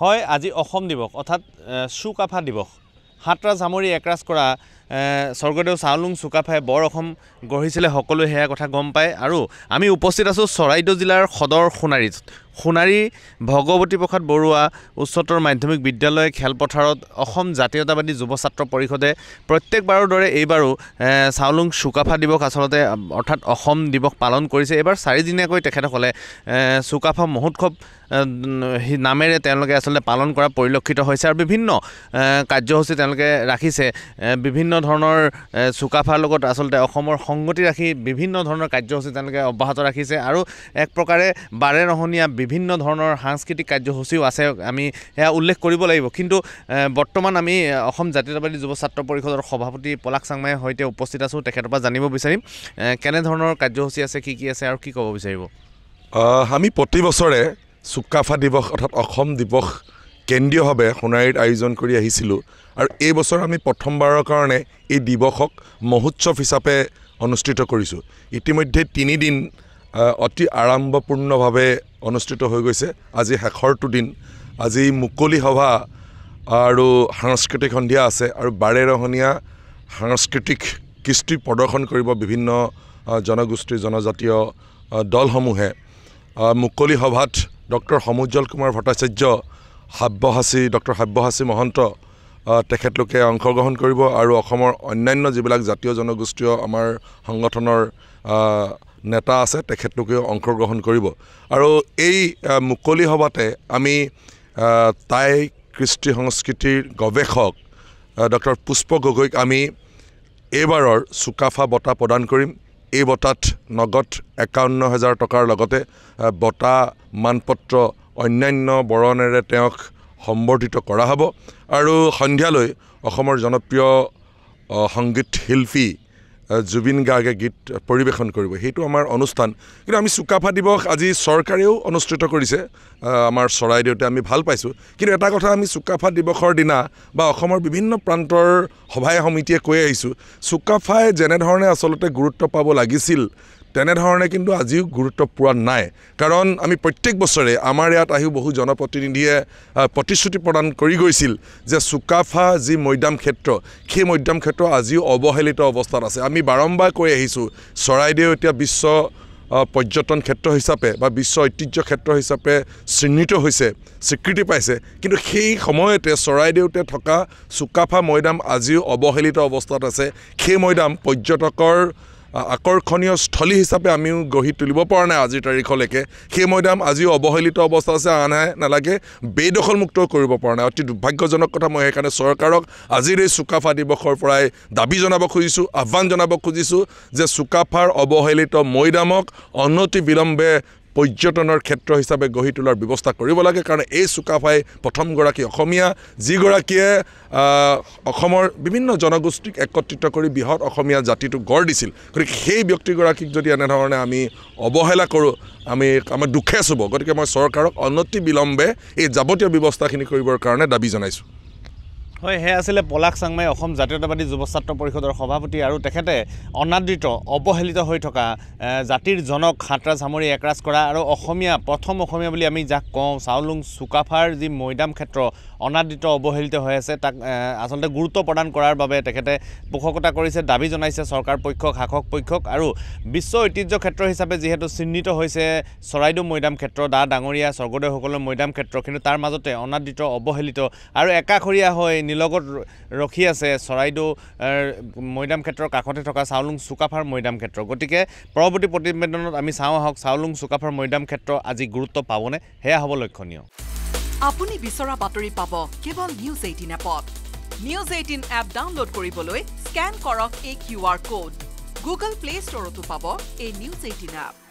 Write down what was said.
হয় আজি অসম দিৱস অৰ্থাৎ চুকাফা দিৱস হাতৰাজ সামৰি একৰাজ কৰা স্বৰ্গদেউ চাওলুং চুকাফাই বৰ অসম গঢ়িছিলে সকলোৱে সেয়া কথা গম পায় আৰু আমি উপস্থিত আছোঁ চৰাইদেউ জিলাৰ সদৰ সোণাৰী ভগৱতী প্ৰসাদ বৰুৱা উচ্চতৰ মাধ্যমিক বিদ্যালয় খেলপথাৰত অসম জাতীয়তাবাদী যুৱ ছাত্ৰ পৰিষদে প্ৰত্যেকবাৰৰ দৰে এইবাৰো চাওলুং চুকাফা দিৱস আচলতে অৰ্থাৎ অসম দিৱস পালন কৰিছে এইবাৰ 4 দিনীয়াকৈ তেখেতসকলে চুকাফা মহোৎসৱ নামেৰে তেওঁলোকে আচলতে পালন কৰা পৰিলক্ষিত হৈছে আৰু বিভিন্ন কাৰ্যসূচী তেওঁলোকে ৰাখিছে বিভিন্ন ধৰণৰ চুকাফাৰ লগত আচলতে অসমৰ সংগতি ৰাখি বিভিন্ন ধৰণৰ কাৰ্যসূচী তেওঁলোকে অব্যাহত ৰাখিছে আৰু এক প্ৰকাৰে বাৰে ৰহণীয়া বিভিন্ন ধৰণৰ সাংস্কৃতিক কাৰ্যসূচীও আছে আমি সেয়া উল্লেখ কৰিব লাগিব কিন্তু বৰ্তমান আমি অসম জাতীয়তাবাদী যুৱ ছাত্ৰ পৰিষদৰ সভাপতি পলাশ চাংমাইৰ সৈতে উপস্থিত আছোঁ তেখেতৰ পৰা জানিব বিচাৰিম কেনে ধৰণৰ কাৰ্যসূচী আছে কি আছে আৰু কি ক'ব বিচাৰিব আমি প্ৰতি বছৰে চুকাফা দিৱস অৰ্থাৎ অসম দিৱস কেন্দ্ৰীয়ভাৱে সোণাৰীত আয়োজন কৰি আহিছিলোঁ আৰু এই বছৰ আমি প্ৰথমবাৰৰ কাৰণে এই দিৱসক মহোৎসৱ হিচাপে অনুষ্ঠিত কৰিছোঁ ইতিমধ্যে 3 দিন অতি আড়ম্বৰপূৰ্ণভাৱে অনুষ্ঠিত হৈ গৈছে আজি শেষৰটো দিন আজি মুকলি সভা আৰু সাংস্কৃতিক সন্ধিয়া আছে আৰু বাৰে ৰহণীয়া সাংস্কৃতিক কৃষ্টি প্ৰদৰ্শন কৰিব বিভিন্ন জনগোষ্ঠীৰ জনজাতীয় দলসমূহে মুকলি সভাত ডক্টৰ সমুজ্জ্বল কুমাৰ ভট্টাচাৰ্য ডক্টৰ সাব্যসাচী মহন্ত তেখেতলোকে অংশগ্ৰহণ কৰিব আৰু অসমৰ অন্যান্য যিবিলাক জাতীয় জনগোষ্ঠীয় আমাৰ সংগঠনৰ নেতা আছে তেখেতলোকেও অংশগ্ৰহণ কৰিব আৰু এই মুকলি সভাতে আমি টাই কৃষ্টি সংস্কৃতিৰ গৱেষক ডক্টৰ পুষ্প গগৈক আমি এইবাৰৰ চুকাফা বঁটা প্ৰদান কৰিম এই বঁটাত নগদ 51,000 টকাৰ লগতে বঁটা মানপত্ৰ অন্যান্য বৰণেৰে তেওঁক সম্বৰ্ধিত কৰা হ'ব আৰু সন্ধিয়ালৈ অসমৰ জনপ্ৰিয় সংগীত শিল্পী জুবিন গাৰ্গে গীত পৰিৱেশন কৰিব সেইটো আমাৰ অনুষ্ঠান কিন্তু আমি চুকাফা দিৱস আজি চৰকাৰেও অনুষ্ঠিত কৰিছে আমাৰ চৰাইদেউতে আমি ভাল পাইছোঁ কিন্তু এটা কথা আমি চুকাফা দিৱসৰ দিনা বা অসমৰ বিভিন্ন প্ৰান্তৰ সভাই সমিতিয়ে কৈ আহিছোঁ চুকাফাই যেনেধৰণে আচলতে গুৰুত্ব পাব লাগিছিল তেনেধৰণে কিন্তু আজিও গুৰুত্ব পোৱা নাই কাৰণ আমি প্ৰত্যেক বছৰে আমাৰ ইয়াত আহিও বহু জনপ্ৰতিনিধিয়ে প্ৰতিশ্ৰুতি প্ৰদান কৰি গৈছিল যে চুকাফা যি মৈদাম ক্ষেত্ৰ সেই মৈদাম ক্ষেত্ৰ আজিও অৱহেলিত অৱস্থাত আছে আমি বাৰম্বাৰ কৈ আহিছোঁ চৰাইদেউ এতিয়া বিশ্ব পৰ্যটন ক্ষেত্ৰ হিচাপে বা বিশ্ব ঐতিহ্য ক্ষেত্ৰ হিচাপে চিহ্নিত হৈছে স্বীকৃতি পাইছে কিন্তু সেই সময়তে চৰাইদেউতে থকা চুকাফা মৈদাম আজিও অৱহেলিত অৱস্থাত আছে সেই মৈদাম পৰ্যটকৰ আকৰ্ষণীয় স্থলী হিচাপে আমিও গঢ়ি তুলিব পৰা নাই আজিৰ তাৰিখলৈকে সেই মৈদাম আজিও অৱহেলিত অৱস্থা আছে আনাই নালাগে বেদখলমুক্ত কৰিব পৰা নাই অতি দুৰ্ভাগ্যজনক কথা মই সেইকাৰণে চৰকাৰক আজিৰ এই চুকাফা দিৱসৰ পৰাই দাবী জনাব খুজিছোঁ আহ্বান জনাব খুজিছোঁ যে চুকাফাৰ অৱহেলিত মৈদামক অনতি বিলম্বে পৰ্যটনৰ ক্ষেত্ৰ হিচাপে গঢ়ি তোলাৰ ব্যৱস্থা কৰিব লাগে কাৰণ এই চুকাফাই প্ৰথমগৰাকী অসমীয়া যিগৰাকীয়ে অসমৰ বিভিন্ন জনগোষ্ঠীক একত্ৰিত কৰি বৃহৎ অসমীয়া জাতিটো গঢ় দিছিল গতিকে সেই ব্যক্তিগৰাকীক যদি এনেধৰণে আমি অৱহেলা কৰোঁ আমাৰ দুখে চুব গতিকে মই চৰকাৰক অনতি বিলম্বে এই যাৱতীয় ব্যৱস্থাখিনি কৰিবৰ কাৰণে দাবী জনাইছোঁ হয় হে আছিলে পলাশ চাংমাই অসম জাতীয়তাবাদী যুৱ ছাত্ৰ পৰিষদৰ সভাপতি আৰু তেখেতে অনাদৃত অৱহেলিত হৈ থকা জাতিৰ জনক হাতৰাজ সামৰি একৰাজ কৰা আৰু অসমীয়া প্ৰথম অসমীয়া বুলি আমি যাক কওঁ চাওলুং চুকাফাৰ যি মৈদাম ক্ষেত্ৰ অনাদৃত অৱহেলিত হৈ আছে তাক আচলতে গুৰুত্ব প্ৰদান কৰাৰ বাবে তেখেতে পোষকতা কৰিছে দাবী জনাইছে চৰকাৰ পক্ষক শাসক পক্ষক আৰু বিশ্ব ঐতিহ্য ক্ষেত্ৰ হিচাপে যিহেতু চিহ্নিত হৈছে চৰাইদেউ মৈদাম ক্ষেত্ৰ ডাঙৰীয়া স্বৰ্গদেউসকলৰ মৈদাম ক্ষেত্ৰ কিন্তু তাৰ মাজতে অনাদৃত অৱহেলিত আৰু একাষৰীয়া হৈ নিলগত ৰখি আছে চৰাইদেউ মৈদাম ক্ষেত্ৰৰ কাষতে থকা চাওলুং চুকাফাৰ মৈদাম ক্ষেত্ৰ গতিকে পৰৱৰ্তী প্ৰতিবেদনত আমি চাওঁ আহক চাওলুং চুকাফাৰ মৈদাম ক্ষেত্ৰ আজি গুৰুত্ব পাবনে সেয়া হ'ব লক্ষণীয় আপুনি বিচৰা বাতৰি পাব কেৱল নিউজ 18 এপত নিউজ 18 এপ ডাউনলোড কৰিবলৈ স্ক্যান কৰক এই QR কোড গুগল প্লে ষ্টৰতো পাব এই নিউজ 18 এপ